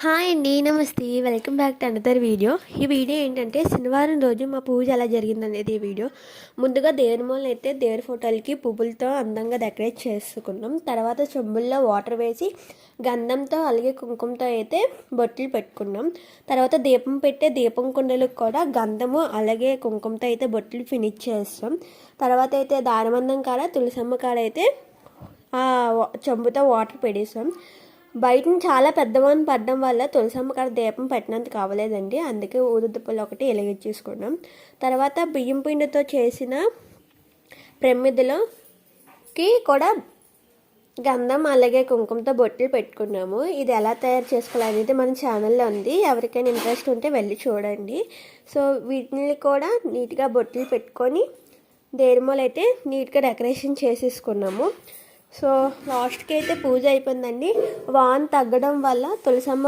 Hi అండి, నమస్తే. Welcome back to another video. ఈ వీడియో ఏంటంటే శనివారం రోజు మా పూజ ఎలా జరిగిందనేది ఈ వీడియో. ముందుగా దేవుని మూలన అయితే దేవుడి ఫోటోలకి పువ్వులతో అందంగా డెకరేట్ చేసుకున్నాం. తర్వాత చెంబుల్లో వాటర్ వేసి గంధంతో అలాగే కుంకుమతో అయితే బొట్లు పెట్టుకున్నాం. తర్వాత దీపం పెట్టే దీపం కుండలకు కూడా గంధము అలాగే కుంకుమతో అయితే బొట్లు ఫినిష్ చేస్తాం. తర్వాత అయితే దానమందం కాడ తులసమ్మ కాడ అయితే చెంబుతో వాటర్ పెడేసాం. బయట చాలా పెద్దవాన్ పడడం వల్ల తులసమ్మ కాడ దీపం పెట్టినంత కావలేదండి, అందుకే ఊదుదుప్పలు ఒకటి వెలిగించేసుకున్నాం. తర్వాత బియ్యం పిండితో చేసిన ప్రమిదలోకి కూడా గంధం అలాగే కుంకుమతో బొట్లు పెట్టుకున్నాము. ఇది ఎలా తయారు చేసుకోవాలనేది మన ఛానల్లో ఉంది, ఎవరికైనా ఇంట్రెస్ట్ ఉంటే వెళ్ళి చూడండి. సో వీటిని కూడా నీట్గా బొట్లు పెట్టుకొని దేనిమూల అయితే నీట్గా డెకరేషన్ చేసేసుకున్నాము. సో లాస్ట్కి అయితే పూజ అయిపోయిందండి. వాన్ తగ్గడం వల్ల తులసమ్మ